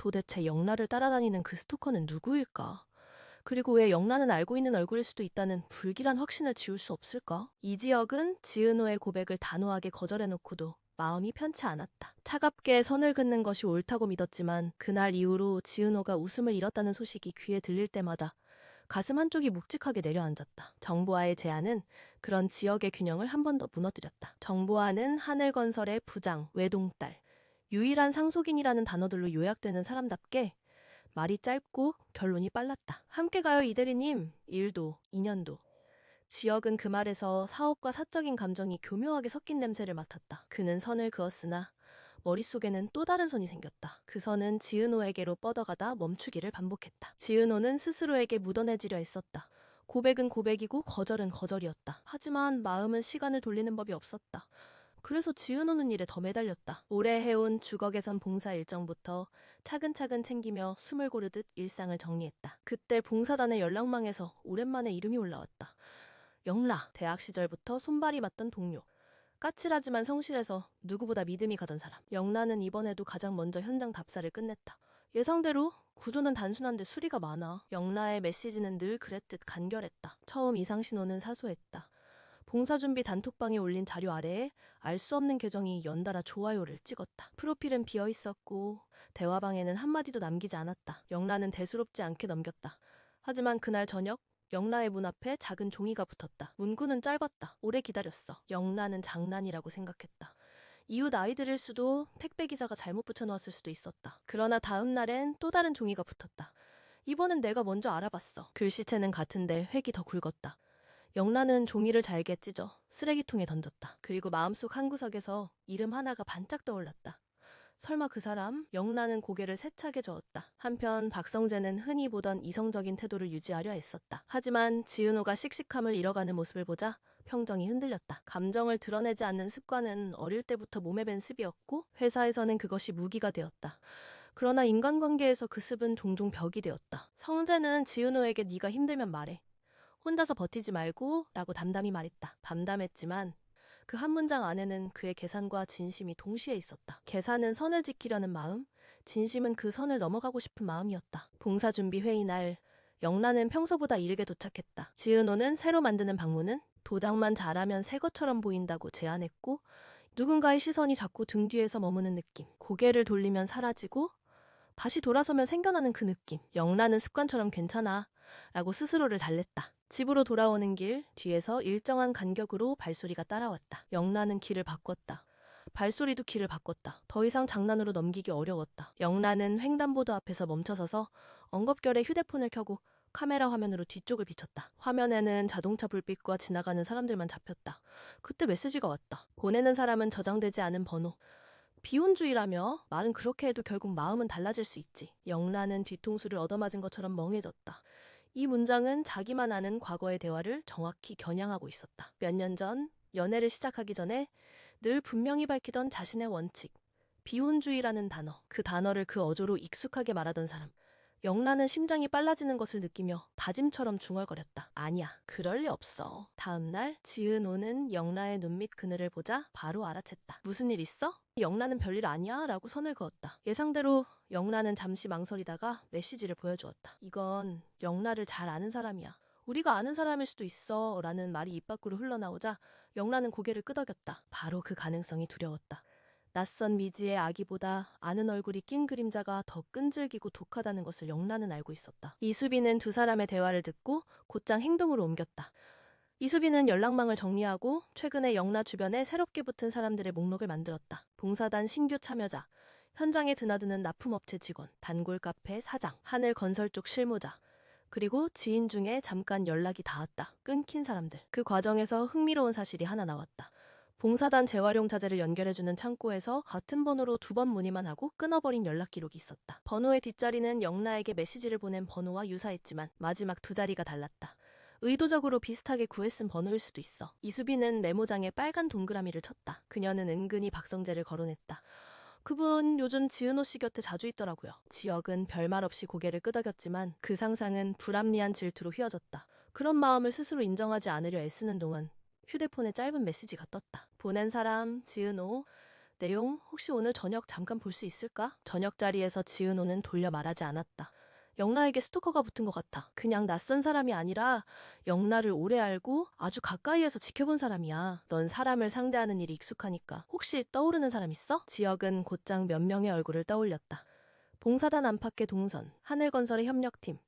도대체 영라를 따라다니는 그 스토커는 누구일까? 그리고 왜 영라는 알고 있는 얼굴일 수도 있다는 불길한 확신을 지울 수 없을까? 이지혁은 지은호의 고백을 단호하게 거절해놓고도 마음이 편치 않았다. 차갑게 선을 긋는 것이 옳다고 믿었지만 그날 이후로 지은호가 웃음을 잃었다는 소식이 귀에 들릴 때마다 가슴 한쪽이 묵직하게 내려앉았다. 정보화의 제안은 그런 지역의 균형을 한 번 더 무너뜨렸다. 정보화는 하늘건설의 부장, 외동딸, 유일한 상속인이라는 단어들로 요약되는 사람답게 말이 짧고 결론이 빨랐다. 함께 가요 이대리님. 일도, 인연도. 지역은 그 말에서 사업과 사적인 감정이 교묘하게 섞인 냄새를 맡았다. 그는 선을 그었으나 머릿속에는 또 다른 선이 생겼다. 그 선은 지은호에게로 뻗어가다 멈추기를 반복했다. 지은호는 스스로에게 묻어내지려 했었다. 고백은 고백이고 거절은 거절이었다. 하지만 마음은 시간을 돌리는 법이 없었다. 그래서 지은호는 일에 더 매달렸다. 오래 해온 주거 개선 봉사 일정부터 차근차근 챙기며 숨을 고르듯 일상을 정리했다. 그때 봉사단의 연락망에서 오랜만에 이름이 올라왔다. 영라. 대학 시절부터 손발이 맞던 동료. 까칠하지만 성실해서 누구보다 믿음이 가던 사람. 영라는 이번에도 가장 먼저 현장 답사를 끝냈다. 예상대로 구조는 단순한데 수리가 많아. 영라의 메시지는 늘 그랬듯 간결했다. 처음 이상 신호는 사소했다. 봉사준비 단톡방에 올린 자료 아래에 알 수 없는 계정이 연달아 좋아요를 찍었다. 프로필은 비어 있었고 대화방에는 한마디도 남기지 않았다. 영라는 대수롭지 않게 넘겼다. 하지만 그날 저녁 영라의 문 앞에 작은 종이가 붙었다. 문구는 짧았다. 오래 기다렸어. 영라는 장난이라고 생각했다. 이웃 아이들일 수도 택배기사가 잘못 붙여놓았을 수도 있었다. 그러나 다음 날엔 또 다른 종이가 붙었다. 이번엔 내가 먼저 알아봤어. 글씨체는 같은데 획이 더 굵었다. 영라는 종이를 잘게 찢어 쓰레기통에 던졌다. 그리고 마음속 한구석에서 이름 하나가 반짝 떠올랐다. 설마 그 사람? 영라는 고개를 세차게 저었다. 한편 박성재는 흔히 보던 이성적인 태도를 유지하려 애썼다. 하지만 지은호가 씩씩함을 잃어가는 모습을 보자 평정이 흔들렸다. 감정을 드러내지 않는 습관은 어릴 때부터 몸에 밴 습이었고 회사에서는 그것이 무기가 되었다. 그러나 인간관계에서 그 습은 종종 벽이 되었다. 성재는 지은호에게 네가 힘들면 말해. 혼자서 버티지 말고 라고 담담히 말했다. 담담했지만 그 한 문장 안에는 그의 계산과 진심이 동시에 있었다. 계산은 선을 지키려는 마음, 진심은 그 선을 넘어가고 싶은 마음이었다. 봉사준비 회의 날, 영란은 평소보다 이르게 도착했다. 지은호는 새로 만드는 방문은 도장만 잘하면 새 것처럼 보인다고 제안했고 누군가의 시선이 자꾸 등 뒤에서 머무는 느낌, 고개를 돌리면 사라지고 다시 돌아서면 생겨나는 그 느낌. 영란은 습관처럼 괜찮아 라고 스스로를 달랬다. 집으로 돌아오는 길 뒤에서 일정한 간격으로 발소리가 따라왔다. 영란은 길을 바꿨다. 발소리도 길을 바꿨다. 더 이상 장난으로 넘기기 어려웠다. 영란은 횡단보도 앞에서 멈춰서서 엉겁결에 휴대폰을 켜고 카메라 화면으로 뒤쪽을 비췄다. 화면에는 자동차 불빛과 지나가는 사람들만 잡혔다. 그때 메시지가 왔다. 보내는 사람은 저장되지 않은 번호. 비혼주의라며 말은 그렇게 해도 결국 마음은 달라질 수 있지. 영란은 뒤통수를 얻어맞은 것처럼 멍해졌다. 이 문장은 자기만 아는 과거의 대화를 정확히 겨냥하고 있었다. 몇 년 전 연애를 시작하기 전에 늘 분명히 밝히던 자신의 원칙, 비혼주의라는 단어, 그 단어를 그 어조로 익숙하게 말하던 사람. 영란은 심장이 빨라지는 것을 느끼며 다짐처럼 중얼거렸다. 아니야, 그럴 리 없어. 다음 날 지은호는 영라의 눈밑 그늘을 보자 바로 알아챘다. 무슨 일 있어? 영라는 별일 아니야 라고 선을 그었다. 예상대로 영라는 잠시 망설이다가 메시지를 보여주었다. 이건 영라를 잘 아는 사람이야. 우리가 아는 사람일 수도 있어 라는 말이 입 밖으로 흘러나오자 영라는 고개를 끄덕였다. 바로 그 가능성이 두려웠다. 낯선 미지의 아기보다 아는 얼굴이 낀 그림자가 더 끈질기고 독하다는 것을 영란은 알고 있었다. 이수빈은 두 사람의 대화를 듣고 곧장 행동으로 옮겼다. 이수빈은 연락망을 정리하고 최근에 영라 주변에 새롭게 붙은 사람들의 목록을 만들었다. 봉사단 신규 참여자, 현장에 드나드는 납품업체 직원, 단골 카페 사장, 하늘 건설 쪽 실무자, 그리고 지인 중에 잠깐 연락이 닿았다. 끊긴 사람들. 그 과정에서 흥미로운 사실이 하나 나왔다. 봉사단 재활용 자재를 연결해주는 창고에서 같은 번호로 2번 문의만 하고 끊어버린 연락 기록이 있었다. 번호의 뒷자리는 영라에게 메시지를 보낸 번호와 유사했지만 마지막 두 자리가 달랐다. 의도적으로 비슷하게 구애 쓴 번호일 수도 있어. 이수빈은 메모장에 빨간 동그라미를 쳤다. 그녀는 은근히 박성재를 거론했다. 그분 요즘 지은호 씨 곁에 자주 있더라고요. 지역은 별말 없이 고개를 끄덕였지만 그 상상은 불합리한 질투로 휘어졌다. 그런 마음을 스스로 인정하지 않으려 애쓰는 동안 휴대폰에 짧은 메시지가 떴다. 보낸 사람 지은호, 내용 혹시 오늘 저녁 잠깐 볼 수 있을까? 저녁 자리에서 지은호는 돌려 말하지 않았다. 영라에게 스토커가 붙은 것 같아. 그냥 낯선 사람이 아니라 영라를 오래 알고 아주 가까이에서 지켜본 사람이야. 넌 사람을 상대하는 일이 익숙하니까. 혹시 떠오르는 사람 있어? 지혁은 곧장 몇 명의 얼굴을 떠올렸다. 봉사단 안팎의 동선, 하늘건설의 협력팀,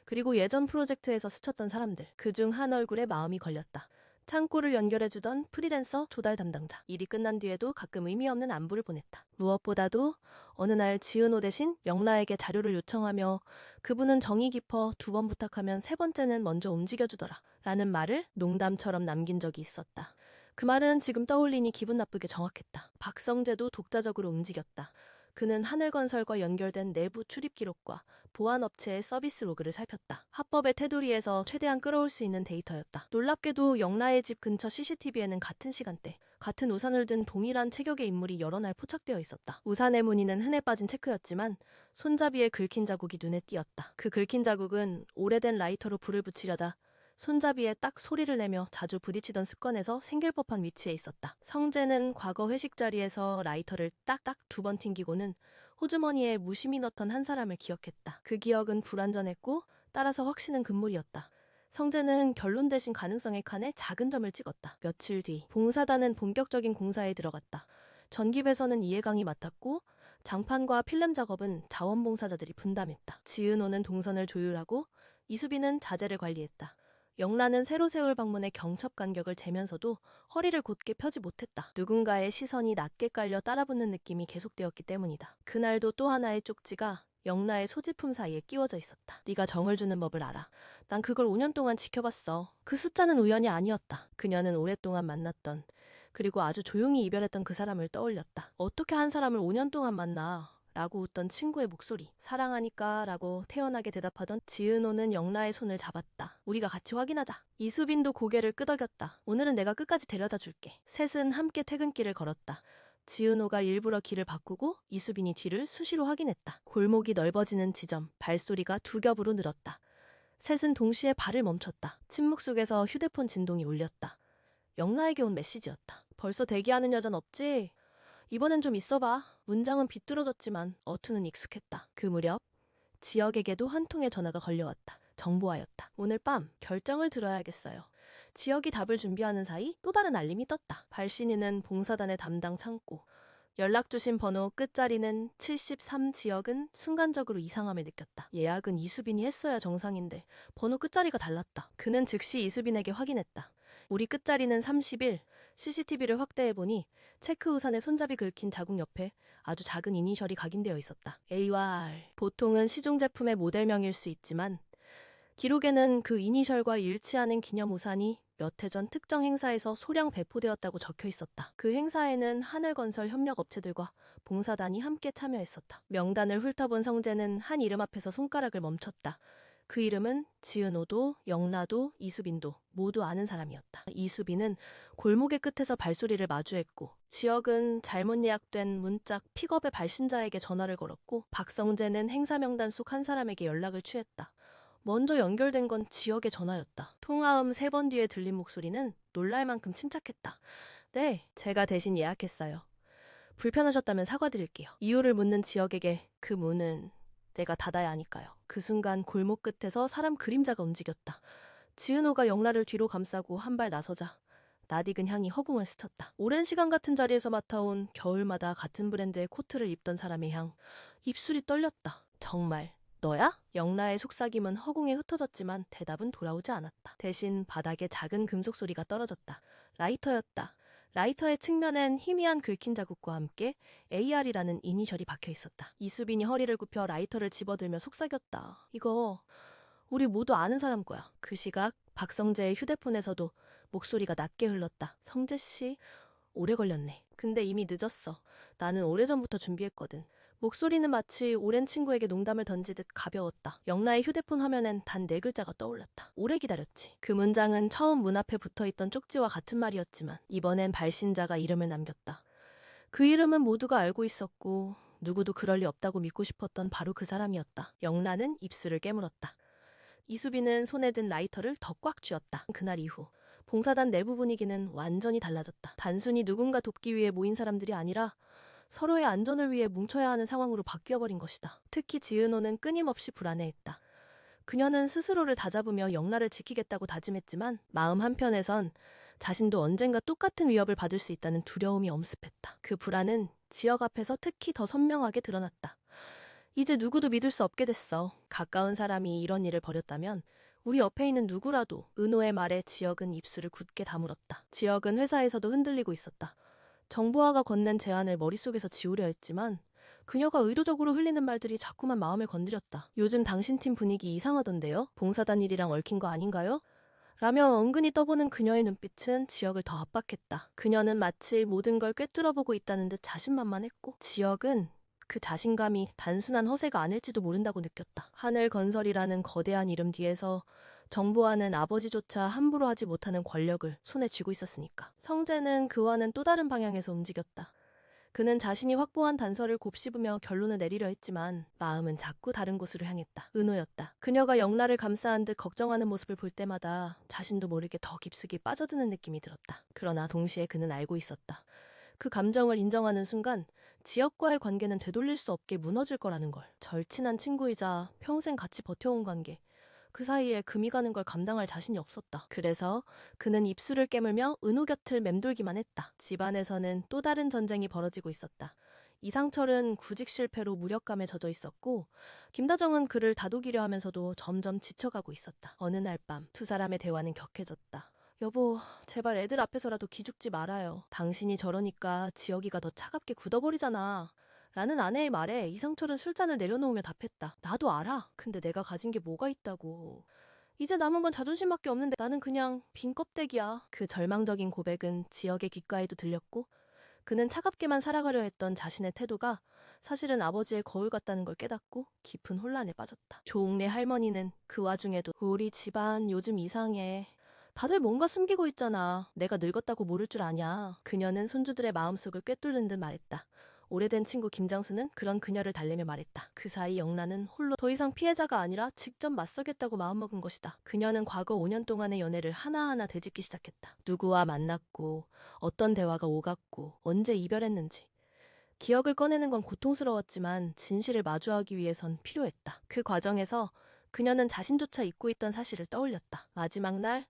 그리고 예전 프로젝트에서 스쳤던 사람들. 그중 한 얼굴에 마음이 걸렸다. 창고를 연결해주던 프리랜서 조달 담당자. 일이 끝난 뒤에도 가끔 의미 없는 안부를 보냈다. 무엇보다도 어느 날 지은호 대신 영라에게 자료를 요청하며 그분은 정이 깊어 2번 부탁하면 3번째는 먼저 움직여주더라. 라는 말을 농담처럼 남긴 적이 있었다. 그 말은 지금 떠올리니 기분 나쁘게 정확했다. 박성재도 독자적으로 움직였다. 그는 하늘건설과 연결된 내부 출입 기록과 보안업체의 서비스 로그를 살폈다. 합법의 테두리에서 최대한 끌어올 수 있는 데이터였다. 놀랍게도 영라의 집 근처 CCTV에는 같은 시간대, 같은 우산을 든 동일한 체격의 인물이 여러 날 포착되어 있었다. 우산의 무늬는 흔해 빠진 체크였지만 손잡이에 긁힌 자국이 눈에 띄었다. 그 긁힌 자국은 오래된 라이터로 불을 붙이려다 손잡이에 딱 소리를 내며 자주 부딪히던 습관에서 생길 법한 위치에 있었다. 성재는 과거 회식 자리에서 라이터를 딱딱 2번 튕기고는 호주머니에 무심히 넣던 한 사람을 기억했다. 그 기억은 불완전했고 따라서 확신은 금물이었다. 성재는 결론 대신 가능성의 칸에 작은 점을 찍었다. 며칠 뒤 봉사단은 본격적인 공사에 들어갔다. 전기 배선은 이해강이 맡았고 장판과 필름 작업은 자원봉사자들이 분담했다. 지은호는 동선을 조율하고 이수빈은 자재를 관리했다. 영라는 새로 세울 방문의 경첩 간격을 재면서도 허리를 곧게 펴지 못했다. 누군가의 시선이 낮게 깔려 따라붙는 느낌이 계속되었기 때문이다. 그날도 또 하나의 쪽지가 영라의 소지품 사이에 끼워져 있었다. 네가 정을 주는 법을 알아. 난 그걸 5년 동안 지켜봤어. 그 숫자는 우연이 아니었다. 그녀는 오랫동안 만났던 그리고 아주 조용히 이별했던 그 사람을 떠올렸다. 어떻게 한 사람을 5년 동안 만나? 라고 웃던 친구의 목소리. 사랑하니까 라고 태연하게 대답하던 지은호는 영라의 손을 잡았다. 우리가 같이 확인하자. 이수빈도 고개를 끄덕였다. 오늘은 내가 끝까지 데려다 줄게. 셋은 함께 퇴근길을 걸었다. 지은호가 일부러 길을 바꾸고 이수빈이 뒤를 수시로 확인했다. 골목이 넓어지는 지점, 발소리가 2겹으로 늘었다. 셋은 동시에 발을 멈췄다. 침묵 속에서 휴대폰 진동이 울렸다. 영라에게 온 메시지였다. 벌써 대기하는 여잔 없지? 이번엔 좀 있어봐. 문장은 비뚤어졌지만 어투는 익숙했다. 그 무렵 지역에게도 한 통의 전화가 걸려왔다. 정보화였다. 오늘 밤 결정을 들어야겠어요. 지역이 답을 준비하는 사이 또 다른 알림이 떴다. 발신인은 봉사단의 담당 창구. 연락 주신 번호 끝자리는 73. 지역은 순간적으로 이상함을 느꼈다. 예약은 이수빈이 했어야 정상인데 번호 끝자리가 달랐다. 그는 즉시 이수빈에게 확인했다. 우리 끝자리는 31. CCTV를 확대해보니 체크 우산에 손잡이 긁힌 자국 옆에 아주 작은 이니셜이 각인되어 있었다. A와 R. 보통은 시중 제품의 모델명일 수 있지만 기록에는 그 이니셜과 일치하는 기념 우산이 몇 해 전 특정 행사에서 소량 배포되었다고 적혀 있었다. 그 행사에는 하늘건설 협력업체들과 봉사단이 함께 참여했었다. 명단을 훑어본 성재는 한 이름 앞에서 손가락을 멈췄다. 그 이름은 지은호도 영라도 이수빈도 모두 아는 사람이었다. 이수빈은 골목의 끝에서 발소리를 마주했고 지역은 잘못 예약된 문짝 픽업의 발신자에게 전화를 걸었고 박성재는 행사 명단 속 한 사람에게 연락을 취했다. 먼저 연결된 건 지역의 전화였다. 통화음 3번 뒤에 들린 목소리는 놀랄 만큼 침착했다. 네, 제가 대신 예약했어요. 불편하셨다면 사과드릴게요. 이유를 묻는 지역에게 그 문은 내가 닫아야 하니까요. 그 순간 골목 끝에서 사람 그림자가 움직였다. 지은호가 영라를 뒤로 감싸고 한 발 나서자 낯익은 향이 허공을 스쳤다. 오랜 시간 같은 자리에서 맡아온 겨울마다 같은 브랜드의 코트를 입던 사람의 향. 입술이 떨렸다. 정말 너야? 영라의 속삭임은 허공에 흩어졌지만 대답은 돌아오지 않았다. 대신 바닥에 작은 금속 소리가 떨어졌다. 라이터였다. 라이터의 측면엔 희미한 긁힌 자국과 함께 AR이라는 이니셜이 박혀 있었다. 이수빈이 허리를 굽혀 라이터를 집어들며 속삭였다. 이거 우리 모두 아는 사람 거야. 그 시각 박성재의 휴대폰에서도 목소리가 낮게 흘렀다. 성재 씨, 오래 걸렸네. 근데 이미 늦었어. 나는 오래전부터 준비했거든. 목소리는 마치 오랜 친구에게 농담을 던지듯 가벼웠다. 영라의 휴대폰 화면엔 단 4글자가 떠올랐다. 오래 기다렸지. 그 문장은 처음 문 앞에 붙어있던 쪽지와 같은 말이었지만 이번엔 발신자가 이름을 남겼다. 그 이름은 모두가 알고 있었고 누구도 그럴 리 없다고 믿고 싶었던 바로 그 사람이었다. 영라는 입술을 깨물었다. 이수빈은 손에 든 라이터를 더 꽉 쥐었다. 그날 이후 봉사단 내부 분위기는 완전히 달라졌다. 단순히 누군가 돕기 위해 모인 사람들이 아니라 서로의 안전을 위해 뭉쳐야 하는 상황으로 바뀌어버린 것이다. 특히 지은호는 끊임없이 불안해했다. 그녀는 스스로를 다잡으며 영라를 지키겠다고 다짐했지만 마음 한편에선 자신도 언젠가 똑같은 위협을 받을 수 있다는 두려움이 엄습했다. 그 불안은 지역 앞에서 특히 더 선명하게 드러났다. 이제 누구도 믿을 수 없게 됐어. 가까운 사람이 이런 일을 벌였다면 우리 옆에 있는 누구라도. 은호의 말에 지역은 입술을 굳게 다물었다. 지역은 회사에서도 흔들리고 있었다. 정보화가 건넨 제안을 머릿속에서 지우려 했지만 그녀가 의도적으로 흘리는 말들이 자꾸만 마음을 건드렸다. 요즘 당신 팀 분위기 이상하던데요? 봉사단 일이랑 얽힌 거 아닌가요? 라며 은근히 떠보는 그녀의 눈빛은 지역을 더 압박했다. 그녀는 마치 모든 걸 꿰뚫어보고 있다는 듯 자신만만했고 지역은 그 자신감이 단순한 허세가 아닐지도 모른다고 느꼈다. 하늘건설이라는 거대한 이름 뒤에서 정보화는 아버지조차 함부로 하지 못하는 권력을 손에 쥐고 있었으니까. 성재는 그와는 또 다른 방향에서 움직였다. 그는 자신이 확보한 단서를 곱씹으며 결론을 내리려 했지만 마음은 자꾸 다른 곳으로 향했다. 은호였다. 그녀가 영라를 감싸한 듯 걱정하는 모습을 볼 때마다 자신도 모르게 더 깊숙이 빠져드는 느낌이 들었다. 그러나 동시에 그는 알고 있었다. 그 감정을 인정하는 순간 지역과의 관계는 되돌릴 수 없게 무너질 거라는 걸. 절친한 친구이자 평생 같이 버텨온 관계. 그 사이에 금이 가는 걸 감당할 자신이 없었다. 그래서 그는 입술을 깨물며 은호 곁을 맴돌기만 했다. 집안에서는 또 다른 전쟁이 벌어지고 있었다. 이상철은 구직 실패로 무력감에 젖어 있었고 김다정은 그를 다독이려 하면서도 점점 지쳐가고 있었다. 어느 날 밤 두 사람의 대화는 격해졌다. 여보, 제발 애들 앞에서라도 기죽지 말아요. 당신이 저러니까 지혁이가 더 차갑게 굳어버리잖아. 라는 아내의 말에 이상철은 술잔을 내려놓으며 답했다. 나도 알아. 근데 내가 가진 게 뭐가 있다고. 이제 남은 건 자존심밖에 없는데 나는 그냥 빈 껍데기야. 그 절망적인 고백은 지혁의 귓가에도 들렸고 그는 차갑게만 살아가려 했던 자신의 태도가 사실은 아버지의 거울 같다는 걸 깨닫고 깊은 혼란에 빠졌다. 조옥래 할머니는 그 와중에도 우리 집안 요즘 이상해. 다들 뭔가 숨기고 있잖아. 내가 늙었다고 모를 줄 아냐. 그녀는 손주들의 마음속을 꿰뚫는 듯 말했다. 오래된 친구 김장수는 그런 그녀를 달래며 말했다. 그 사이 영란은 홀로 더 이상 피해자가 아니라 직접 맞서겠다고 마음먹은 것이다. 그녀는 과거 5년 동안의 연애를 하나하나 되짚기 시작했다. 누구와 만났고 어떤 대화가 오갔고 언제 이별했는지. 기억을 꺼내는 건 고통스러웠지만 진실을 마주하기 위해선 필요했다. 그 과정에서 그녀는 자신조차 잊고 있던 사실을 떠올렸다. 마지막 날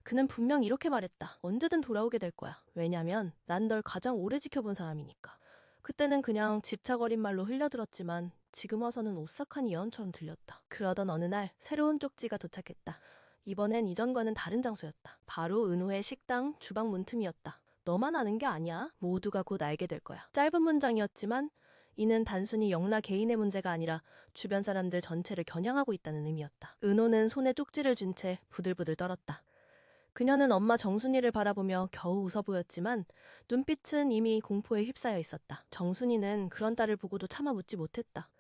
그는 분명 이렇게 말했다. 언제든 돌아오게 될 거야. 왜냐면 난 널 가장 오래 지켜본 사람이니까. 그때는 그냥 집착어린 말로 흘려들었지만 지금 와서는 오싹한 예언처럼 들렸다. 그러던 어느 날 새로운 쪽지가 도착했다. 이번엔 이전과는 다른 장소였다. 바로 은호의 식당 주방 문틈이었다. 너만 아는 게 아니야. 모두가 곧 알게 될 거야. 짧은 문장이었지만 이는 단순히 영라 개인의 문제가 아니라 주변 사람들 전체를 겨냥하고 있다는 의미였다. 은호는 손에 쪽지를 쥔 채 부들부들 떨었다. 그녀는 엄마 정순이를 바라보며 겨우 웃어 보였지만 눈빛은 이미 공포에 휩싸여 있었다. 정순이는 그런 딸을 보고도 차마 묻지 못했다.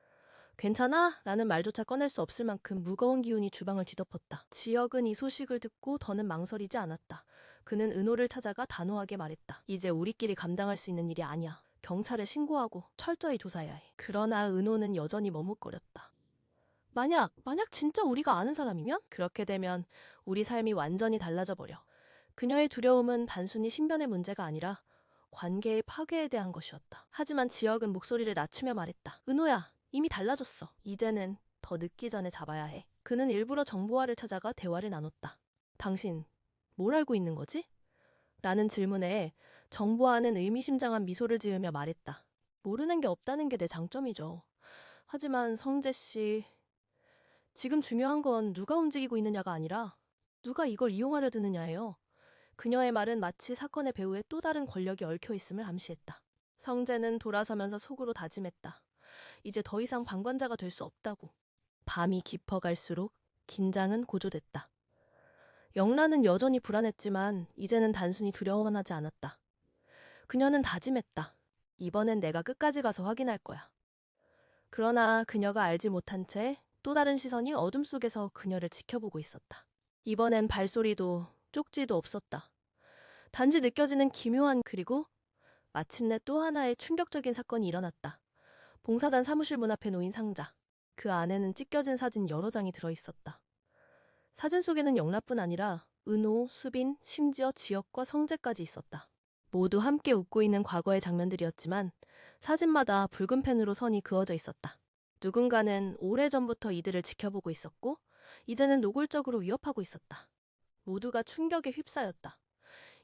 괜찮아? 라는 말조차 꺼낼 수 없을 만큼 무거운 기운이 주방을 뒤덮었다. 지혁은 이 소식을 듣고 더는 망설이지 않았다. 그는 은호를 찾아가 단호하게 말했다. 이제 우리끼리 감당할 수 있는 일이 아니야. 경찰에 신고하고 철저히 조사해야 해. 그러나 은호는 여전히 머뭇거렸다. 만약 진짜 우리가 아는 사람이면? 그렇게 되면 우리 삶이 완전히 달라져 버려. 그녀의 두려움은 단순히 신변의 문제가 아니라 관계의 파괴에 대한 것이었다. 하지만 지혁은 목소리를 낮추며 말했다. 은호야, 이미 달라졌어. 이제는 더 늦기 전에 잡아야 해. 그는 일부러 정보화를 찾아가 대화를 나눴다. 당신, 뭘 알고 있는 거지? 라는 질문에 정보화는 의미심장한 미소를 지으며 말했다. 모르는 게 없다는 게 내 장점이죠. 하지만 성재 씨, 지금 중요한 건 누가 움직이고 있느냐가 아니라 누가 이걸 이용하려 드느냐예요. 그녀의 말은 마치 사건의 배후에 또 다른 권력이 얽혀 있음을 암시했다. 성재는 돌아서면서 속으로 다짐했다. 이제 더 이상 방관자가 될 수 없다고. 밤이 깊어갈수록 긴장은 고조됐다. 영란은 여전히 불안했지만 이제는 단순히 두려워만 하지 않았다. 그녀는 다짐했다. 이번엔 내가 끝까지 가서 확인할 거야. 그러나 그녀가 알지 못한 채 또 다른 시선이 어둠 속에서 그녀를 지켜보고 있었다. 이번엔 발소리도 쪽지도 없었다. 단지 느껴지는 기묘한 그리고 마침내 또 하나의 충격적인 사건이 일어났다. 봉사단 사무실 문 앞에 놓인 상자. 그 안에는 찢겨진 사진 여러 장이 들어있었다. 사진 속에는 영라뿐 아니라 은호, 수빈, 심지어 지혁과 성재까지 있었다. 모두 함께 웃고 있는 과거의 장면들이었지만 사진마다 붉은 펜으로 선이 그어져 있었다. 누군가는 오래전부터 이들을 지켜보고 있었고, 이제는 노골적으로 위협하고 있었다. 모두가 충격에 휩싸였다.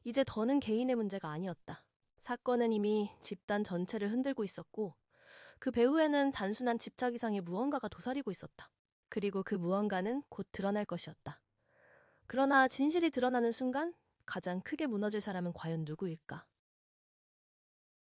이제 더는 개인의 문제가 아니었다. 사건은 이미 집단 전체를 흔들고 있었고, 그 배후에는 단순한 집착 이상의 무언가가 도사리고 있었다. 그리고 그 무언가는 곧 드러날 것이었다. 그러나 진실이 드러나는 순간 가장 크게 무너질 사람은 과연 누구일까?